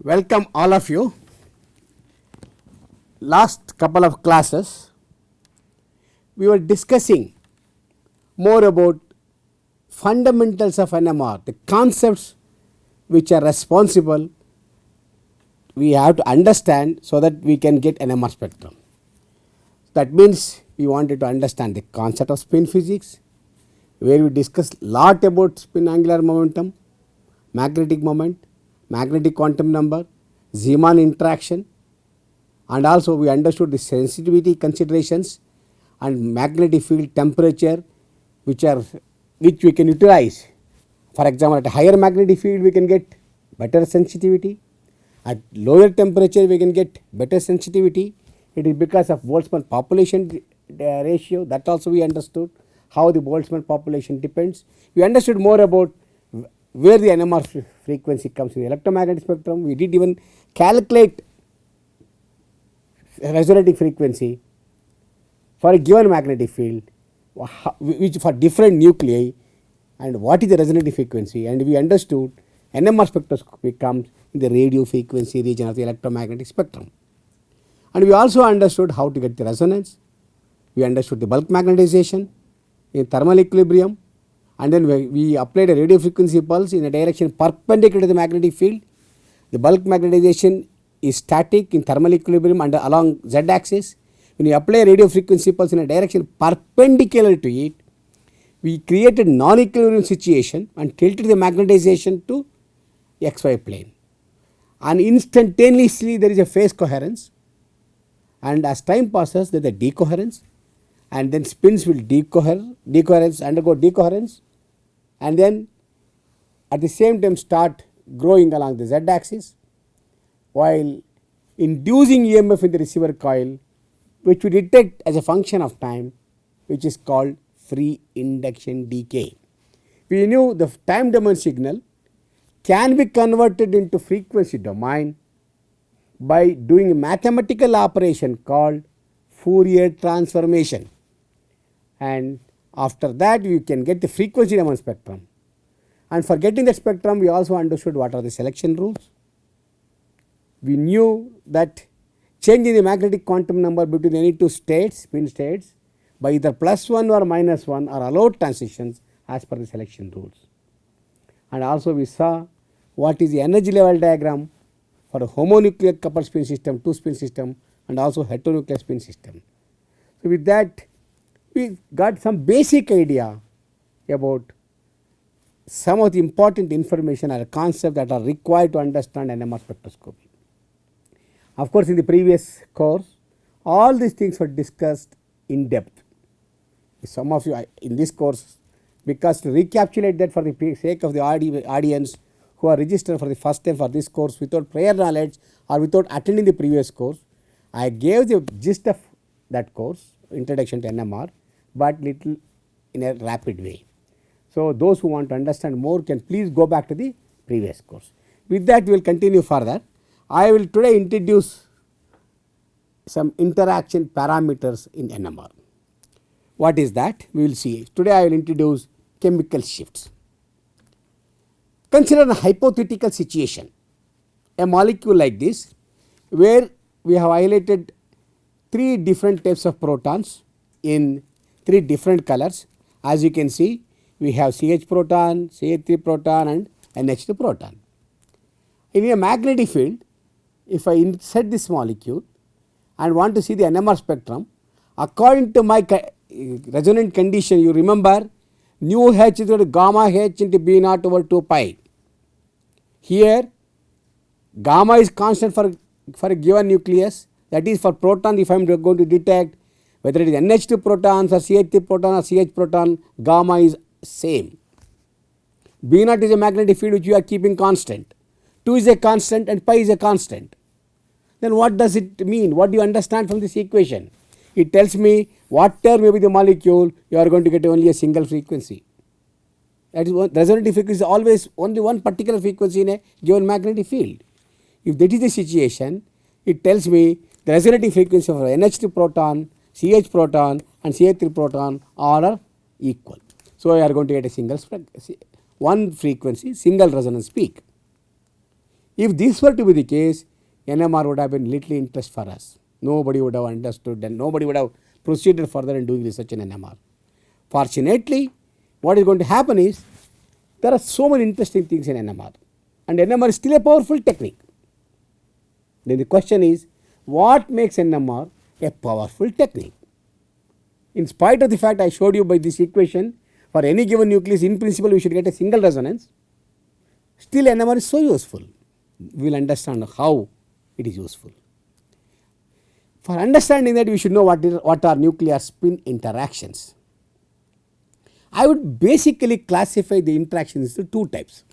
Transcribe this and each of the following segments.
Welcome all of you. Last couple of classes we were discussing more about fundamentals of NMR, the concepts which are responsible we have to understand so that we can get NMR spectrum. That means we wanted to understand the concept of spin physics, where we discussed lot about spin angular momentum, magnetic moment, magnetic quantum number, Zeeman interaction, and also we understood the sensitivity considerations and magnetic field temperature which we can utilize. For example, at a higher magnetic field we can get better sensitivity, at lower temperature we can get better sensitivity. It is because of Boltzmann population ratio, that also we understood how the Boltzmann population depends. We understood more about where the NMR frequency comes in the electromagnetic spectrum. We did even calculate resonating frequency for a given magnetic field, which for different nuclei, and what is the resonating frequency, and we understood NMR spectroscopy comes in the radio frequency region of the electromagnetic spectrum. And we also understood how to get the resonance. We understood the bulk magnetization in thermal equilibrium, and then we applied a radio frequency pulse in a direction perpendicular to the magnetic field. The bulk magnetization is static in thermal equilibrium and along z axis. When you apply a radio frequency pulse in a direction perpendicular to it, we created non-equilibrium situation and tilted the magnetization to xy plane, and instantaneously there is a phase coherence, and as time passes there is a decoherence, and then spins will undergo decoherence, and then at the same time start growing along the z axis, while inducing EMF in the receiver coil, which we detect as a function of time, which is called free induction decay. We knew the time domain signal can be converted into frequency domain by doing a mathematical operation called Fourier transformation, and after that you can get the frequency domain spectrum. And for getting the spectrum we also understood what are the selection rules. We knew that changing the magnetic quantum number between any two states, spin states, by either +1 or -1 are allowed transitions as per the selection rules. And also we saw what is the energy level diagram for a homonuclear coupled spin system, two spin system, and also heteronuclear spin system. So with that we got some basic idea about some of the important information or concepts that are required to understand NMR spectroscopy. Of course, in the previous course all these things were discussed in depth. Some of you in this course, because to recapitulate that for the sake of the audience who are registered for the first time for this course without prior knowledge or without attending the previous course, I gave the gist of that course, introduction to NMR, but little in a rapid way. So those who want to understand more can please go back to the previous course. With that we will continue further. I will today introduce some interaction parameters in NMR. What is that? We will see. Today I will introduce chemical shifts. Consider a hypothetical situation, a molecule like this, where we have highlighted 3 different types of protons in 3 different colors. As you can see, we have CH proton, CH3 proton, and NH2 proton. In a magnetic field, if I insert this molecule and want to see the NMR spectrum, according to my resonant condition, you remember nu h is equal to gamma h into B naught over 2 pi. Here gamma is constant for a given nucleus, that is for proton. If I am going to detect whether it is NH2 protons or CH3 proton or CH proton, gamma is same. B naught is a magnetic field which you are keeping constant, 2 is a constant and pi is a constant. Then what does it mean? What do you understand from this equation? It tells me whatever may be the molecule, you are going to get only a single frequency. That is one, resonating frequency is always only one particular frequency in a given magnetic field. If that is the situation, it tells me the resonating frequency of NH2 proton, CH proton and CH3 proton all are equal. So you are going to get a single one frequency, single resonance peak. If this were to be the case, NMR would have been little interest for us. Nobody would have understood and nobody would have proceeded further in doing research in NMR. Fortunately, what is going to happen is there are so many interesting things in NMR, and NMR is still a powerful technique. Then the question is, what makes NMR a powerful technique? In spite of the fact I showed you by this equation, for any given nucleus, in principle, we should get a single resonance. Still, NMR is so useful. We will understand how it is useful. For understanding that, we should know what are nuclear spin interactions. I would basically classify the interactions into two types.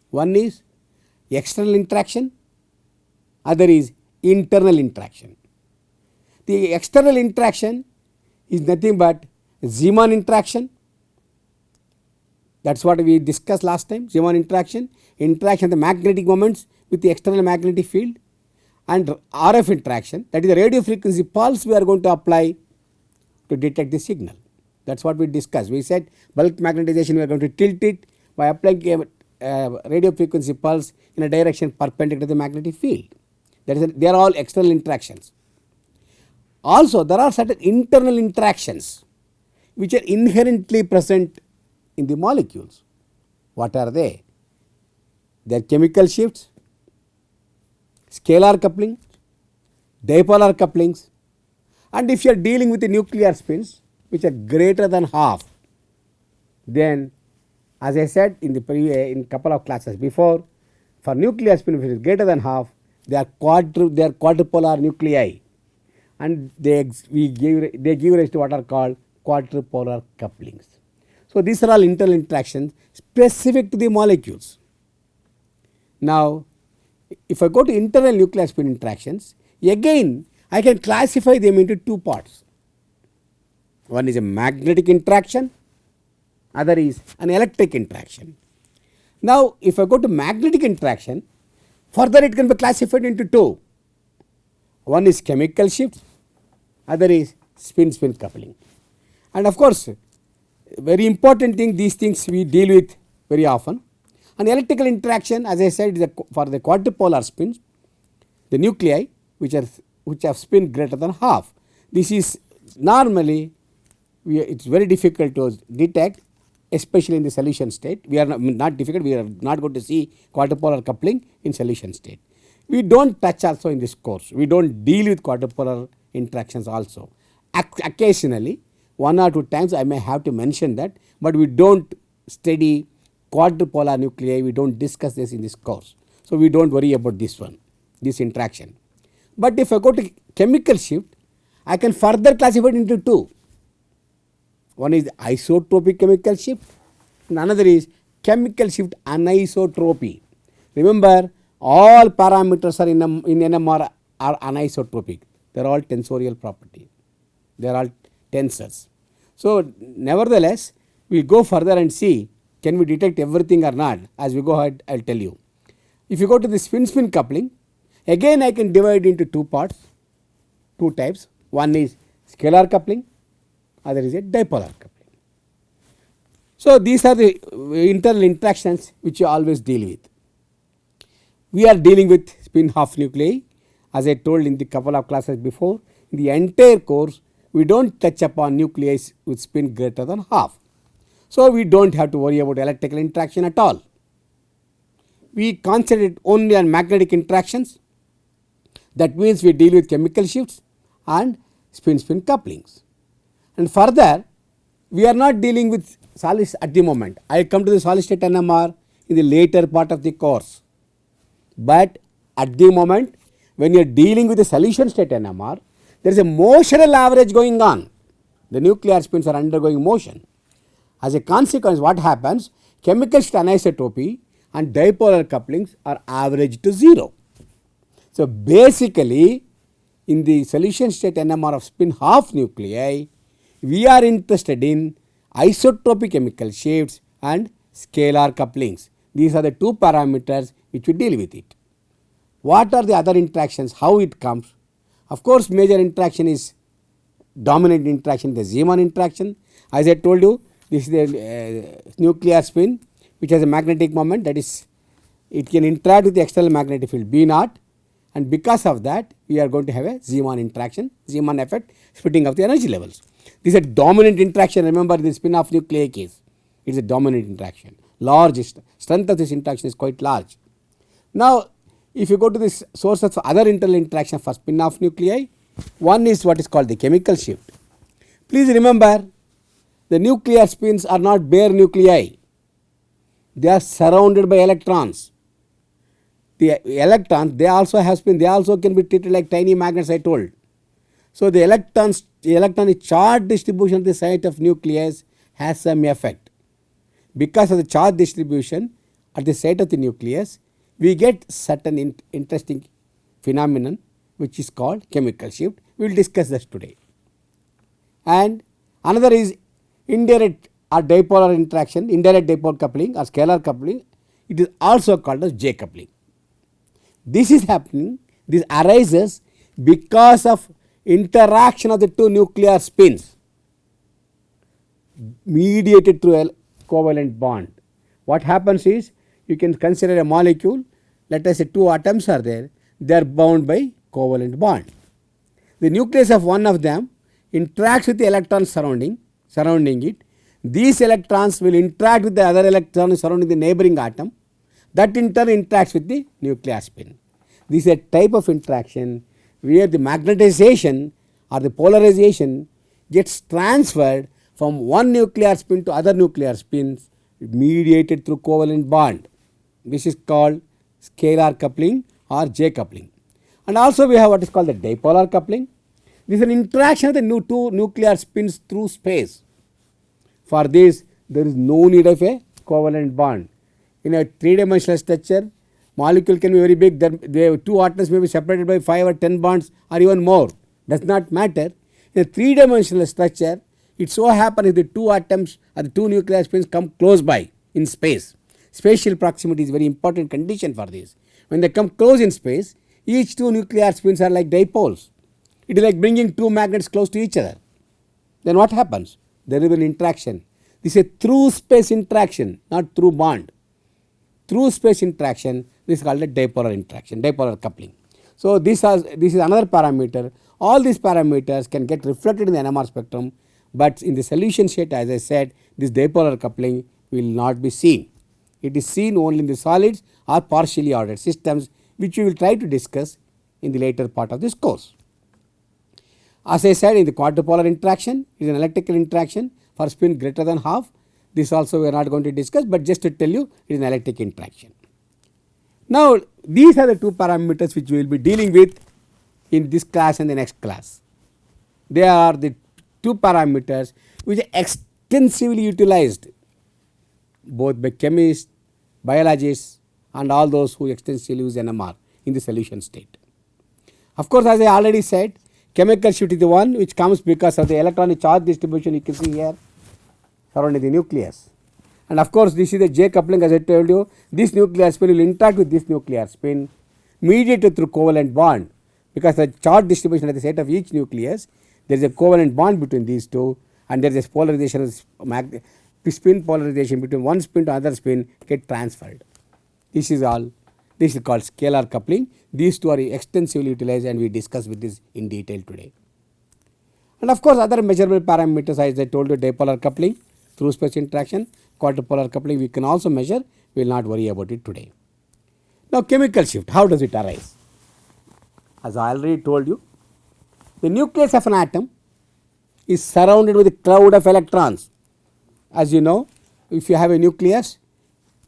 One is external interaction, other is internal interaction. The external interaction is nothing but Zeeman interaction. That is what we discussed last time. Zeeman interaction of the magnetic moments with the external magnetic field, and RF interaction, that is the radio frequency pulse we are going to apply to detect the signal. That is what we discussed. We said bulk magnetization, we are going to tilt it by applying a radio frequency pulse in a direction perpendicular to the magnetic field. They are all external interactions. Also, there are certain internal interactions which are inherently present in the molecules. What are they? They are chemical shifts, scalar coupling, dipolar couplings, and if you are dealing with the nuclear spins which are greater than half, then as I said in the couple of classes before, for nuclear spin which is greater than half, they are quadrupolar nuclei, and they give rise to what are called quadrupolar couplings. So, these are all internal interactions specific to the molecules. Now, if I go to internal nuclear spin interactions, again I can classify them into two parts. One is a magnetic interaction, other is an electric interaction. Now, if I go to magnetic interaction, further it can be classified into two. One is chemical shift, other is spin-spin coupling. And of course, very important thing, these things we deal with very often. An electrical interaction, as I said, is for the quadrupolar spins, the nuclei which have spin greater than half. This is normally it is very difficult to detect, especially in the solution state. We are not difficult, we are not going to see quadrupolar coupling in solution state. We do not touch also in this course, we do not deal with quadrupolar interactions also. Occasionally, one or two times I may have to mention that, but we do not study quadrupolar nuclei, we do not discuss this in this course. So, we do not worry about this one, this interaction. But if I go to chemical shift, I can further classify it into two. One is isotropic chemical shift and another is chemical shift anisotropy. Remember, all parameters are in NMR are anisotropic. They are all tensorial property. They are all tensors. So, nevertheless, we will go further and see can we detect everything or not. As we go ahead, I will tell you. If you go to the spin-spin coupling, again I can divide into two parts, two types. One is scalar coupling, other is a dipolar coupling. So, these are the internal interactions which you always deal with. We are dealing with spin half nuclei, as I told in the couple of classes before. In the entire course, we do not touch upon nuclei with spin greater than half. So, we do not have to worry about electrical interaction at all. We concentrate only on magnetic interactions. That means we deal with chemical shifts and spin-spin couplings. And further, we are not dealing with solids at the moment. I will come to the solid state NMR in the later part of the course. But at the moment, when you are dealing with the solution state NMR, there is a motional average going on. The nuclear spins are undergoing motion. As a consequence, what happens? Chemical shift anisotropy and dipolar couplings are averaged to 0. So, basically, in the solution state NMR of spin half nuclei, we are interested in isotropic chemical shifts and scalar couplings. These are the two parameters which we deal with it. What are the other interactions? How it comes? Of course, major interaction is dominant interaction, the Zeeman interaction. As I told you, this is the nuclear spin which has a magnetic moment, that is it can interact with the external magnetic field B naught, and because of that we are going to have a Zeeman interaction, Zeeman effect, splitting of the energy levels. This is a dominant interaction. Remember the spin off nuclei case, it is a dominant interaction. Large strength of this interaction is quite large. Now if you go to this sources of other internal interaction for spin off nuclei, one is what is called the chemical shift. Please remember, the nuclear spins are not bare nuclei, they are surrounded by electrons. The electrons, they also have spin, they also can be treated like tiny magnets, I told. So the electron is charge distribution at the site of nucleus has some effect. Because of the charge distribution at the site of the nucleus, we get certain interesting phenomenon which is called chemical shift. We will discuss this today. And another is indirect or dipolar interaction, indirect dipole coupling or scalar coupling. It is also called as J coupling. This is happening, this arises because of interaction of the two nuclear spins mediated through a covalent bond. What happens is, you can consider a molecule, let us say two atoms are there, they are bound by covalent bond. The nucleus of one of them interacts with the electrons surrounding it. These electrons will interact with the other electrons surrounding the neighboring atom, that in turn interacts with the nuclear spin. This is a type of interaction where the magnetization or the polarization gets transferred from one nuclear spin to other nuclear spins mediated through covalent bond. This is called scalar coupling or J coupling. And also we have what is called the dipolar coupling. This is an interaction of the two nuclear spins through space. For this, there is no need of a covalent bond. In a three-dimensional structure, molecule can be very big, the two atoms may be separated by 5 or 10 bonds or even more, does not matter. In a three-dimensional structure, it so happens if the two atoms or the two nuclear spins come close by in space. Spatial proximity is very important condition for this. When they come close in space, each two nuclear spins are like dipoles. It is like bringing two magnets close to each other. Then what happens? There is an interaction. This is a through space interaction, not through bond. Through space interaction, this is called a dipolar interaction, dipolar coupling. So this is another parameter. All these parameters can get reflected in the NMR spectrum, but in the solution state, as I said, this dipolar coupling will not be seen. It is seen only in the solids or partially ordered systems, which we will try to discuss in the later part of this course. As I said, in the quadrupolar interaction, it is an electrical interaction for spin greater than half. This also we are not going to discuss, but just to tell you, it is an electric interaction. Now these are the two parameters which we will be dealing with in this class and the next class. They are the two parameters which are extensively utilized both by chemists, biologists and all those who extensively use NMR in the solution state. Of course, as I already said, chemical shift is the one which comes because of the electronic charge distribution you can see here surrounding the nucleus. And of course, this is the J coupling, as I told you, this nuclear spin will interact with this nuclear spin mediated through covalent bond, because the charge distribution at the site of each nucleus, there is a covalent bond between these two, and there is a polarization, spin polarization between one spin to another spin get transferred. This is all. This is called scalar coupling. These two are extensively utilized and we discuss with this in detail today. And of course, other measurable parameters, as I told you, dipolar coupling, through space interaction, quadrupolar coupling we can also measure, we will not worry about it today. Now chemical shift, how does it arise? As I already told you, the nucleus of an atom is surrounded with a cloud of electrons. As you know, if you have a nucleus,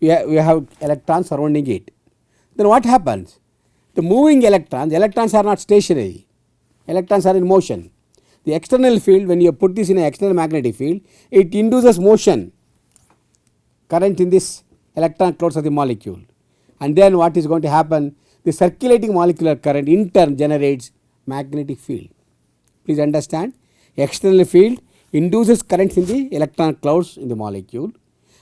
we have electrons surrounding it. Then what happens? The moving electrons are not stationary, electrons are in motion. The external field, when you put this in an external magnetic field, it induces motion, current in this electron clouds of the molecule. And then what is going to happen? The circulating molecular current in turn generates magnetic field. Please understand, external field induces currents in the electron clouds in the molecule,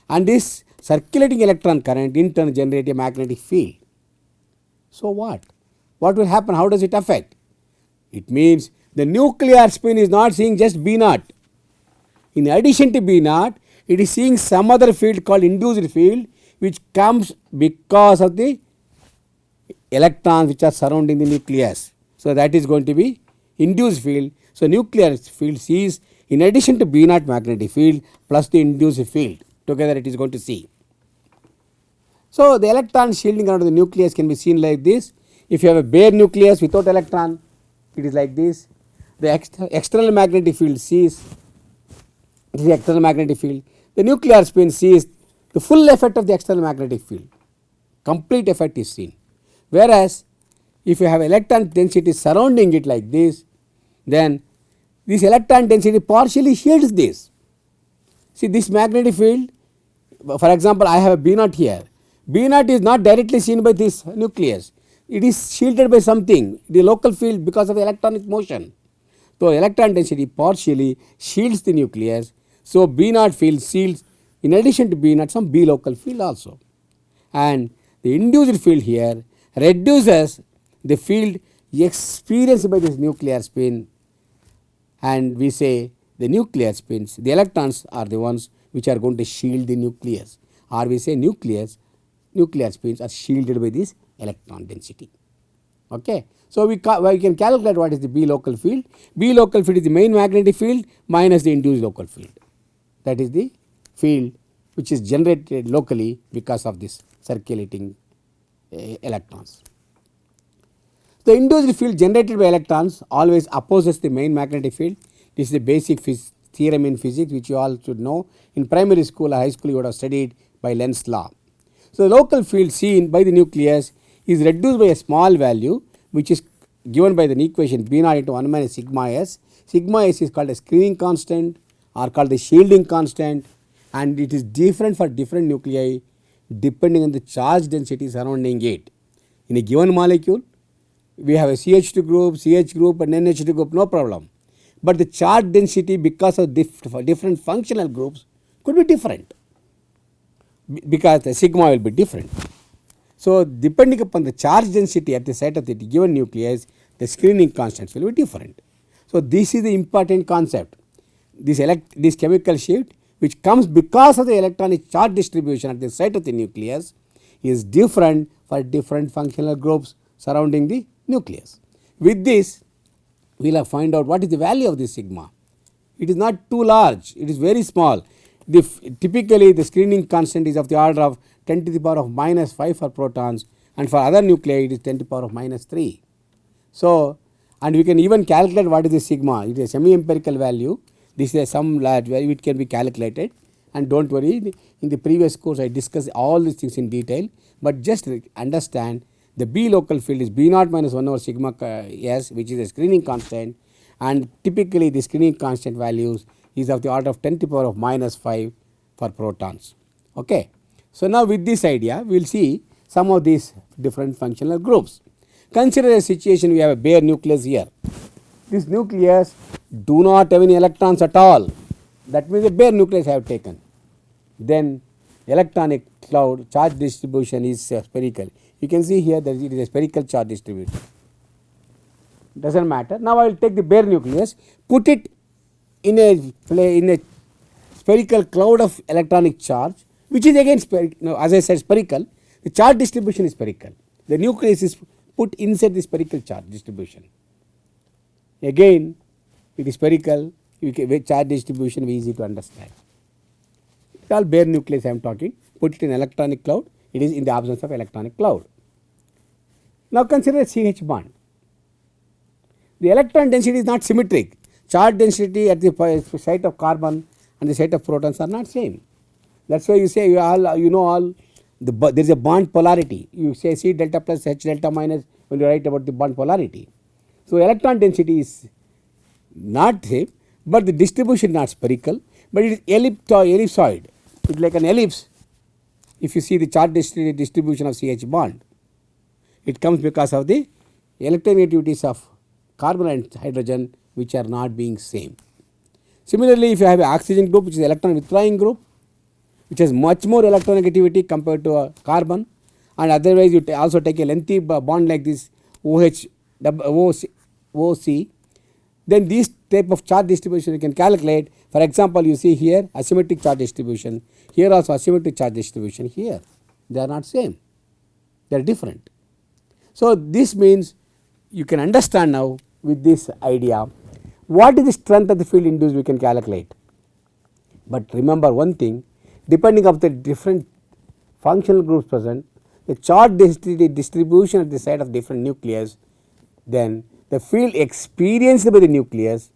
and this circulating electron current in turn generate a magnetic field. So what? What will happen? How does it affect? It means the nuclear spin is not seeing just B naught. In addition to B naught, it is seeing some other field called induced field which comes because of the electrons which are surrounding the nucleus. So, that is going to be induced field. So, nuclear field C is in addition to B naught magnetic field plus the induced field, together it is going to C. So, the electron shielding around the nucleus can be seen like this. If you have a bare nucleus without electron, it is like this. The external magnetic field C is the external magnetic field. The nuclear spin C is the full effect of the external magnetic field, complete effect is seen. Whereas, if you have electron density surrounding it like this, then this electron density partially shields this. See this magnetic field, for example, I have a B naught here. B naught is not directly seen by this nucleus, it is shielded by something, the local field because of the electronic motion. So, electron density partially shields the nucleus. So, B naught field shields in addition to B naught some B local field also, and the induced field here reduces the field experienced by this nuclear spin, and we say the nuclear spins, the electrons are the ones which are going to shield the nucleus, or we say nuclear spins are shielded by this electron density. Okay. So, we can calculate what is the B local field. B local field is the main magnetic field minus the induced local field, that is the field which is generated locally because of this circulating electrons. The induced field generated by electrons always opposes the main magnetic field. This is the basic theorem in physics which you all should know. In primary school or high school you would have studied by Lenz's law. So, the local field seen by the nucleus is reduced by a small value which is given by the equation B naught into 1 minus sigma s. Sigma s is called a screening constant or called the shielding constant, and it is different for different nuclei depending on the charge density surrounding it. In a given molecule, we have a CH2 group, CH group and NH2 group, no problem. But the charge density because of different functional groups could be different, because the sigma will be different. So, depending upon the charge density at the site of the given nucleus, the screening constants will be different. So, this is the important concept. This chemical shift which comes because of the electronic charge distribution at the site of the nucleus is different for different functional groups surrounding the nucleus. With this, we will find out what is the value of this sigma. It is not too large, it is very small. Typically, the screening constant is of the order of 10 to the power of minus 5 for protons, and for other nuclei it is 10 to the power of minus 3. So, and we can even calculate what is the sigma. It is a semi empirical value. This is some large value, it can be calculated, and do not worry, in the previous course I discussed all these things in detail, but just understand the B local field is B naught minus 1 over sigma s, which is a screening constant, and typically the screening constant values is of the order of 10 to the power of minus 5 for protons. Okay. So, now with this idea we will see some of these different functional groups. Consider a situation, we have a bare nucleus here. This nucleus do not have any electrons at all, that means a bare nucleus I have taken. Then electronic cloud charge distribution is spherical. You can see here that it is a spherical charge distribution, does not matter. Now, I will take the bare nucleus, put it in a spherical cloud of electronic charge, which is again as I said spherical. The charge distribution is spherical, the nucleus is put inside the spherical charge distribution. Again it is spherical, charge distribution is easy to understand. It all bare nucleus I am talking, put it in electronic cloud, it is in the absence of electronic cloud. Now, consider a CH bond. The electron density is not symmetric, charge density at the site of carbon and the site of protons are not same. That is why you say there is a bond polarity, you say C delta plus H delta minus when you write about the bond polarity. So, electron density is not same, but the distribution is not spherical, but it is ellipsoid, it is like an ellipse. If you see the charge distribution of CH bond, it comes because of the electronegativities of carbon and hydrogen which are not being same. Similarly, if you have an oxygen group which is electron withdrawing group, which has much more electronegativity compared to a carbon, and otherwise you also take a lengthy bond like this OC, then this type of charge distribution you can calculate. For example, you see here asymmetric charge distribution, here also asymmetric charge distribution here. They are not same, they are different. So, this means you can understand now with this idea what is the strength of the field induced we can calculate. But remember one thing, depending on the different functional groups present, the charge density distribution at the site of different nucleus, then the field experienced by the nucleus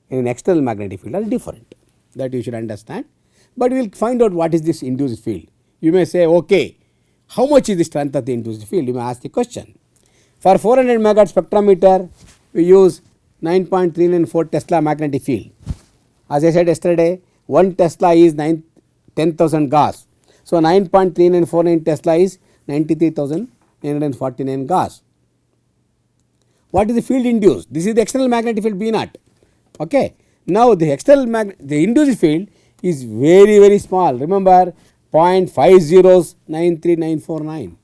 in an external magnetic field are different. That you should understand. But we will find out what is this induced field. You may say, okay, how much is the strength of the induced field? You may ask the question. For 400 megahertz spectrometer, we use 9.394 Tesla magnetic field. As I said yesterday, 1 Tesla is 10,000 Gauss. So, 9.3949 Tesla is 93,949 Gauss. What is the field induced? This is the external magnetic field B naught. Okay. Now, the the induced field is very small. Remember 0.5093949,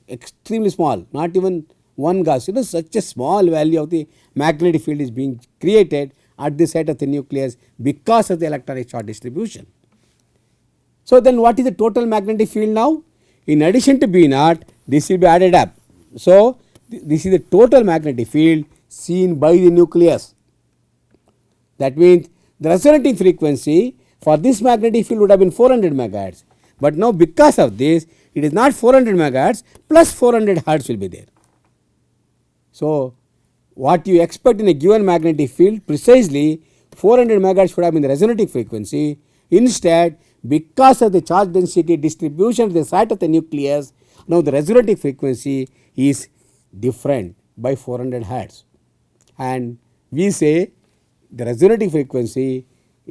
extremely small, not even 1 Gauss. Such a small value of the magnetic field is being created at the site of the nucleus because of the electronic charge distribution. So, then what is the total magnetic field now? In addition to B naught, this will be added up. So, this is the total magnetic field seen by the nucleus. That means the resonating frequency for this magnetic field would have been 400 megahertz, but now because of this it is not 400 megahertz plus 400 hertz will be there. So, what you expect in a given magnetic field, precisely 400 megahertz should have been the resonating frequency. Instead, because of the charge density distribution at the site of the nucleus, now the resonating frequency is different by 400 hertz, and we say the resonating frequency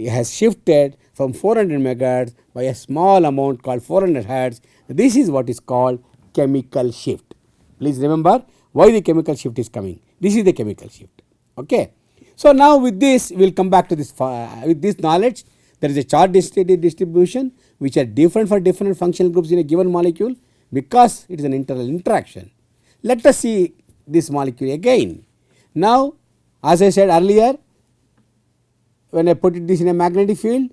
has shifted from 400 megahertz by a small amount called 400 hertz. This is what is called chemical shift. Please remember why the chemical shift is coming. This is the chemical shift. Okay. So, now with this we will come back to this with this knowledge. There is a charge density distribution which are different for different functional groups in a given molecule because it is an internal interaction. Let us see this molecule again. Now, as I said earlier, when I put this in a magnetic field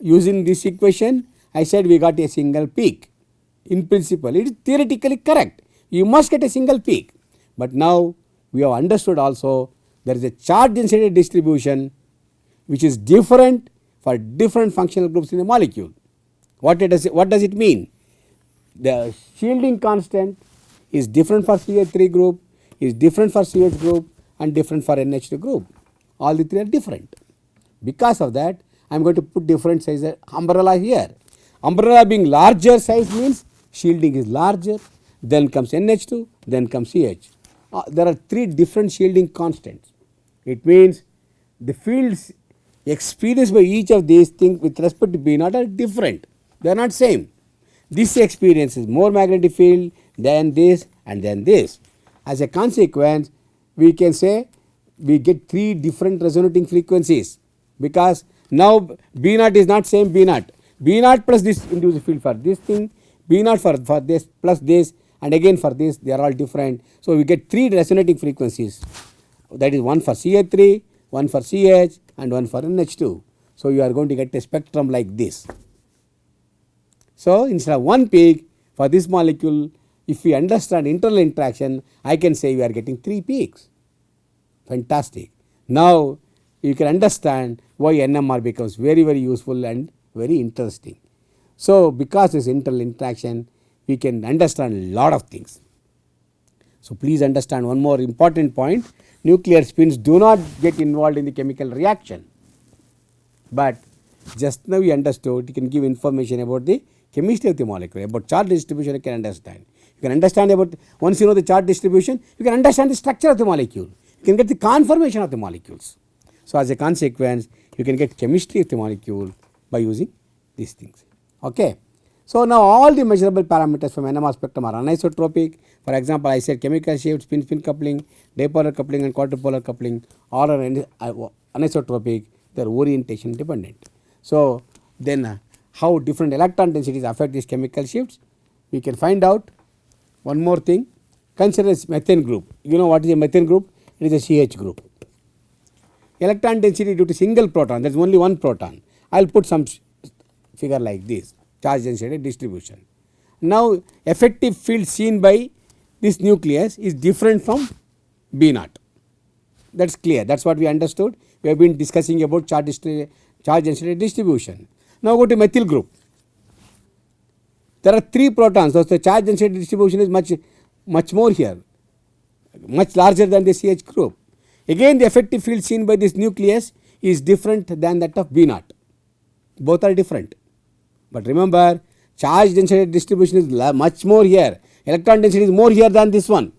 using this equation, I said we got a single peak. In principle, it is theoretically correct. You must get a single peak. But now we have understood also there is a charge density distribution which is different for different functional groups in a molecule. What does it mean? The shielding constant is different for CH3 group, is different for CH group and different for NH2 group. All the three are different. Because of that, I am going to put different size umbrella here. Umbrella being larger size means shielding is larger, then comes NH2, then comes CH. There are 3 different shielding constants. It means the fields experienced by each of these things with respect to B naught are different. They are not same. This experiences more magnetic field than this and then this. As a consequence, we can say we get 3 different resonating frequencies, because now B naught is not same B naught. B naught plus this induced field for this thing, B naught for this plus this, and again for this, they are all different. So, we get 3 resonating frequencies, that is one for CH3, one for CH and one for NH2. So, you are going to get a spectrum like this. So, instead of one peak for this molecule, if we understand internal interaction, I can say we are getting 3 peaks. Fantastic. Now, you can understand why NMR becomes very useful and very interesting. So, because this internal interaction, we can understand a lot of things. So, please understand one more important point: nuclear spins do not get involved in the chemical reaction, but just now we understood you can give information about the chemistry of the molecule, about charge distribution you can understand. You can understand about, once you know the charge distribution, you can understand the structure of the molecule, you can get the conformation of the molecules. So, as a consequence, you can get chemistry of the molecule by using these things. Okay. So, now all the measurable parameters from NMR spectrum are anisotropic. For example, I said chemical shift, spin-spin coupling, dipolar coupling and quadrupolar coupling all are anisotropic, they are orientation dependent. So, then how different electron densities affect these chemical shifts? We can find out one more thing. Consider this methane group. You know what is a methane group? It is a CH group. Electron density due to single proton, there is only one proton. I will put some figure like this, charge density distribution. Now effective field seen by this nucleus is different from B naught. That's clear. That's what we understood. We have been discussing about charge density distribution. Now go to methyl group. There are 3 protons, so the charge density distribution is much more here, much larger than the CH group. Again the effective field seen by this nucleus is different than that of B naught. Both are different. But remember, charge density distribution is much more here. Electron density is more here than this one.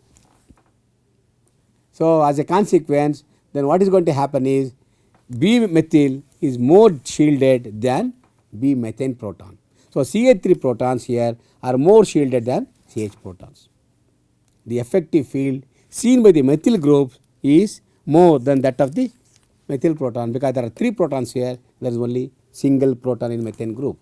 So as a consequence, then what is going to happen is B methyl is more shielded than B methane proton. So CH3 protons here are more shielded than CH protons. The effective field seen by the methyl group is more than that of the methyl proton, because there are 3 protons here, there is only single proton in methane group.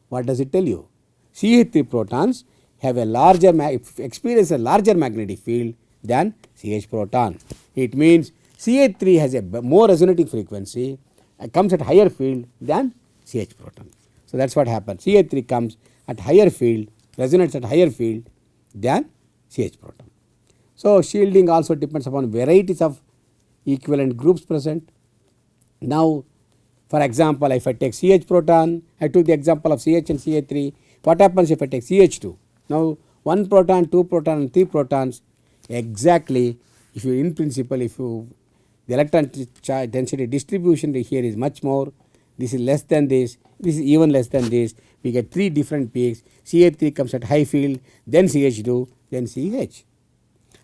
What does it tell you? CH3 protons have a larger experience a larger magnetic field than CH proton. It means CH3 has a more resonating frequency, comes at higher field than CH proton. So that's what happens. CH3 comes at higher field, resonates at higher field than CH proton. So shielding also depends upon varieties of equivalent groups present. Now for example, if I take CH proton, I took the example of CH and CH3. What happens if I take CH2? Now 1 proton, 2 proton and 3 protons, exactly if you in principle if you the electron charge density distribution here is much more, this is less than this is even less than this, we get 3 different peaks. CH3 comes at high field, then CH2, then CH.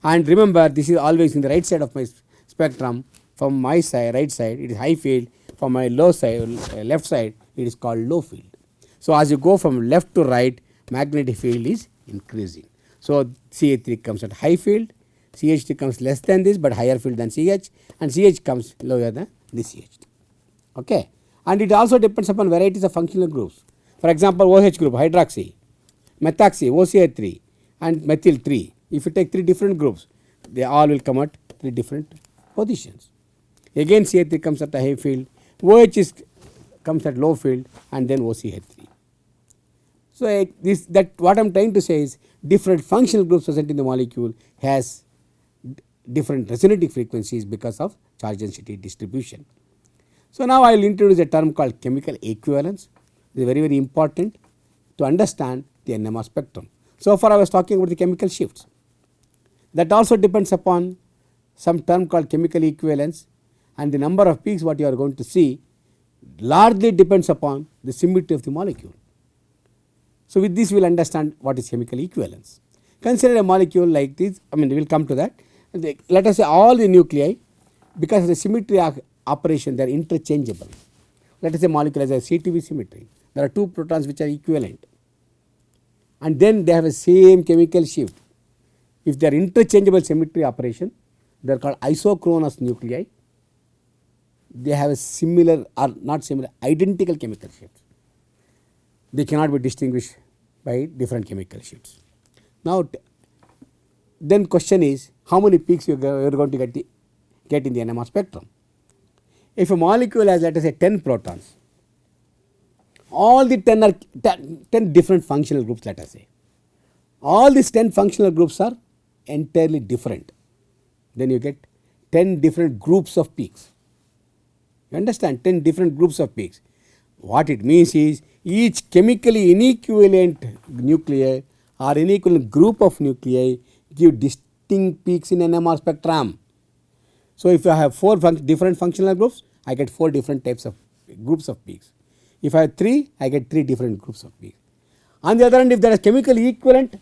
And remember, this is always in the right side of my spectrum. From my side, right side, it is high field. From my low side, left side, it is called low field. So as you go from left to right, magnetic field is increasing. So CH3 comes at high field, CH2 comes less than this but higher field than CH, and CH comes lower than the CH2. Okay. And it also depends upon varieties of functional groups. For example, OH group, hydroxy, methoxy, OCH3 and methyl 3. If you take 3 different groups, they all will come at 3 different positions. Again CH3 comes at a high field, OH comes at low field, and then OCH3. So that what I am trying to say is different functional groups present in the molecule has different resonating frequencies because of charge density distribution. So now I will introduce a term called chemical equivalence. It is very, very important to understand the NMR spectrum. So far I was talking about the chemical shifts. That also depends upon some term called chemical equivalence, and the number of peaks what you are going to see largely depends upon the symmetry of the molecule. So with this we will understand what is chemical equivalence. Consider a molecule like this, we will come to that. Let us say all the nuclei, because of the symmetry operation they are interchangeable. Let us say molecule has a CTV symmetry. There are 2 protons which are equivalent, and then they have a same chemical shift. If they are interchangeable symmetry operation, they are called isochronous nuclei. They have a similar or not similar, identical chemical shifts. They cannot be distinguished by different chemical shifts. Now then question is, how many peaks you are going to get in the NMR spectrum? If a molecule has, let us say, 10 protons, all the 10 are 10 different functional groups, let us say. All these 10 functional groups are entirely different. Then you get 10 different groups of peaks. You understand? 10 different groups of peaks. What it means is each chemically inequivalent nuclei or inequivalent group of nuclei give distinct peaks in NMR spectrum. So if I have 4 different functional groups, I get 4 different types of groups of peaks. If I have 3, I get 3 different groups of peaks. On the other hand, if there is chemically equivalent,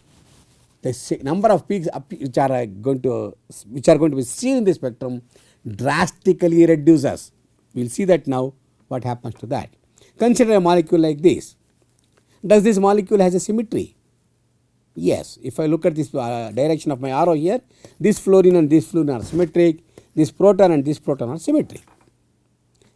the number of peaks which are going to be seen in the spectrum drastically reduces. We will see that now what happens to that. Consider a molecule like this. Does this molecule has a symmetry? Yes. If I look at this direction of my arrow here, this fluorine and this fluorine are symmetric, this proton and this proton are symmetric.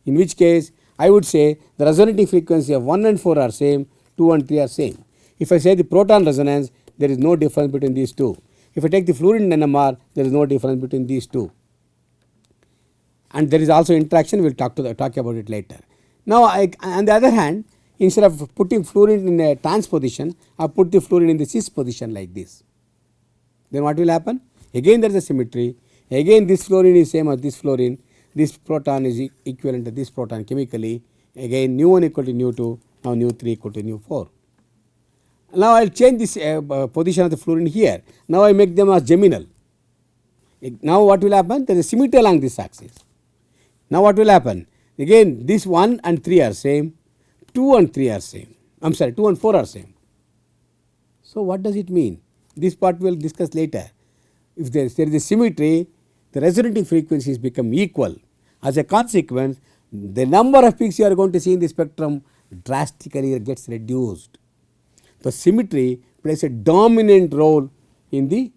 In which case I would say the resonating frequency of 1 and 4 are same, 2 and 3 are same. If I say the proton resonance, there is no difference between these two. If I take the fluorine NMR, there is no difference between these two. And there is also interaction, we will talk about it later. Now on the other hand, Instead of putting fluorine in a trans position, I put the fluorine in the cis position like this. Then what will happen? Again there is a symmetry. Again this fluorine is same as this fluorine. This proton is equivalent to this proton chemically. Again nu 1 equal to nu 2. Now nu 3 equal to nu 4. Now I will change this position of the fluorine here. Now I make them as geminal. Now what will happen? There is a symmetry along this axis. Now what will happen? Again this 1 and 3 are same. 2 and 3 are same. I am sorry, 2 and 4 are same. So what does it mean? This part we will discuss later. If there is a symmetry, the resonating frequencies become equal. As a consequence, the number of peaks you are going to see in the spectrum drastically gets reduced. The symmetry plays a dominant role in the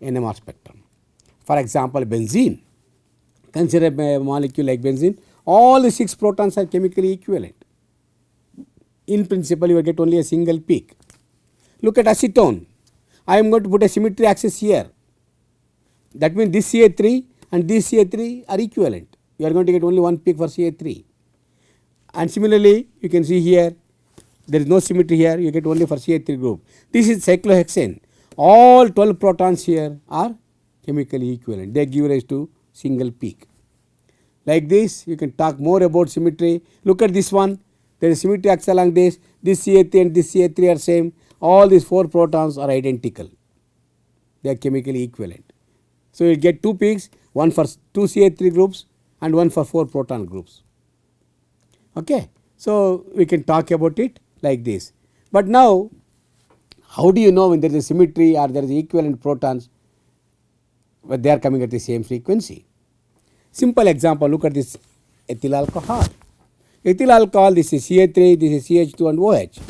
NMR spectrum. For example, benzene. Consider a molecule like benzene. All the 6 protons are chemically equivalent. In principle, you will get only a single peak. Look at acetone. I am going to put a symmetry axis here. That means this CA3 and this CA3 are equivalent. You are going to get only one peak for CA3. And similarly, you can see here, there is no symmetry here, you get only for CA3 group. This is cyclohexane. All 12 protons here are chemically equivalent. They give rise to single peak. Like this, you can talk more about symmetry. Look at this one. There is symmetry axis along this. This CA3 and this CA3 are same. All these 4 protons are identical. They are chemically equivalent. So you get 2 peaks, one for 2 CA3 groups and one for 4 proton groups. Okay. So we can talk about it like this. But now, how do you know when there is a symmetry or there is equivalent protons, but they are coming at the same frequency? Simple example, look at this ethyl alcohol. Ethyl alcohol, this is CA3, this is CH2 and OH.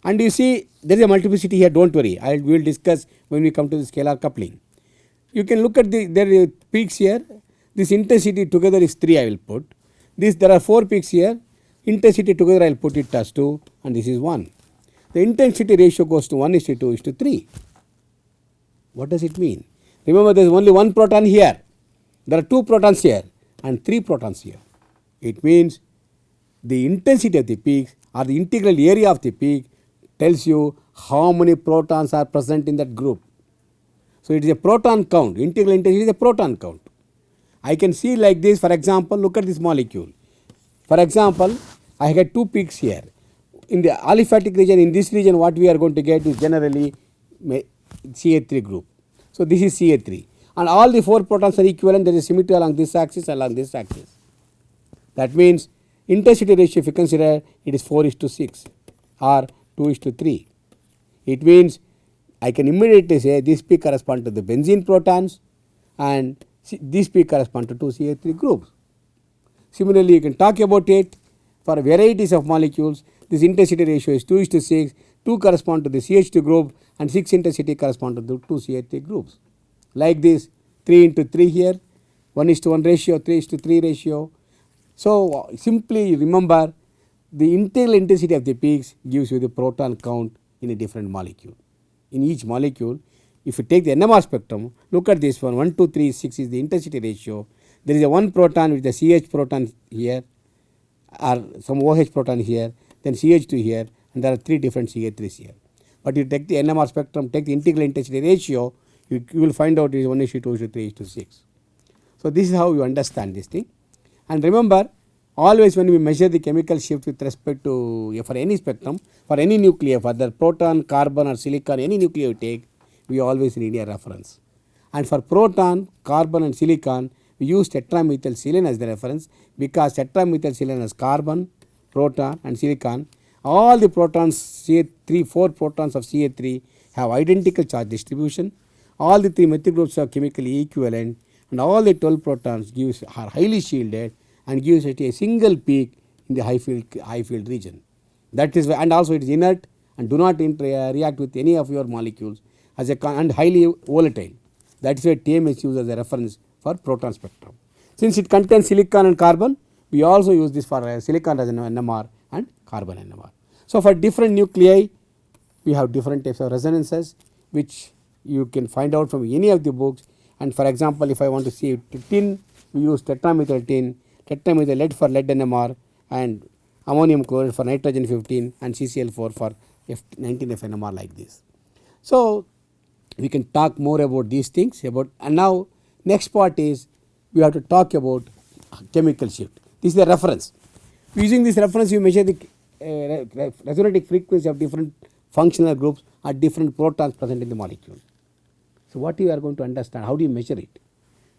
And you see there is a multiplicity here, do not worry, we will discuss when we come to the scalar coupling. You can look at there are peaks here, this intensity together is 3 I will put, there are 4 peaks here, intensity together I will put it as 2 and this is 1. The intensity ratio goes to 1:2:3. What does it mean? Remember there is only 1 proton here, there are 2 protons here and 3 protons here. It means the intensity of the peaks or the integral area of the peak tells you how many protons are present in that group. So it is a proton count, integral intensity is a proton count. I can see like this, for example, look at this molecule. For example, I get 2 peaks here. In the aliphatic region, in this region what we are going to get is generally CA3 group. So this is CA3 and all the 4 protons are equivalent, there is symmetry along this axis, along this axis. That means intensity ratio if you consider it is 4:6 or 2:3. It means I can immediately say this peak corresponds to the benzene protons and this peak corresponds to 2 CA3 groups. Similarly, you can talk about it for varieties of molecules. This intensity ratio is 2:6, 2 correspond to the CH2 group and 6 intensity correspond to the 2 CA3 groups. Like this 3:3 here, 1:1 ratio, 3:3 ratio. So simply remember the integral intensity of the peaks gives you the proton count in a different molecule. In each molecule, if you take the NMR spectrum, look at this one, 1, 2, 3, 6 is the intensity ratio. There is a 1 proton with the CH proton here or some OH proton here, then CH2 here and there are 3 different CA3s here. But you take the NMR spectrum, take the integral intensity ratio, you will find out it is 1:2:3:6. So this is how you understand this thing. And remember, always when we measure the chemical shift with respect to for any spectrum, for any nuclei, whether proton, carbon or silicon, any nuclei you take, we always need a reference. And for proton, carbon and silicon, we use tetramethylsilane as the reference because tetramethylsilane has carbon, proton and silicon. All the protons, CA3, 4 protons of CA3 have identical charge distribution. All the 3 methyl groups are chemically equivalent and all the 12 protons are highly shielded and gives it a single peak in the high field region. That is why, and also it is inert and do not react with any of your molecules as and highly volatile. That is why TM is used as a reference for proton spectrum. Since it contains silicon and carbon, we also use this for silicon as an NMR and carbon NMR. So for different nuclei, we have different types of resonances which you can find out from any of the books. And for example, if I want to see tin, we use tetramethyl tin, tetramethyl lead for lead NMR and ammonium chloride for nitrogen 15 and CCl4 for 19 FNMR like this. So we can talk more about these things about, and now next part is we have to talk about chemical shift. This is the reference. Using this reference you measure the resonating frequency of different functional groups or different protons present in the molecule. So what you are going to understand, how do you measure it?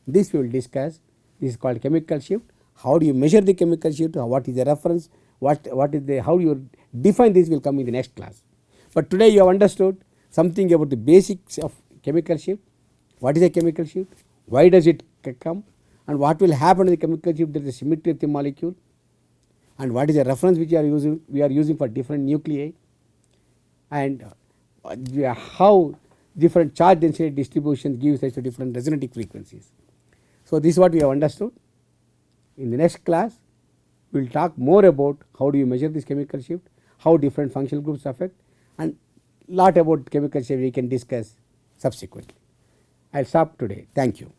This we will discuss. This is called chemical shift. How do you measure the chemical shift? What is the reference? What is the, how you define this will come in the next class. But today you have understood something about the basics of chemical shift. What is a chemical shift? Why does it come? And what will happen to the chemical shift? There is a symmetry of the molecule. And what is the reference which we are using for different nuclei? And how different charge density distributions gives rise to different resonating frequencies. So this is what we have understood. In the next class, we will talk more about how do you measure this chemical shift, how different functional groups affect, and lot about chemical shift we can discuss subsequently. I will stop today. Thank you.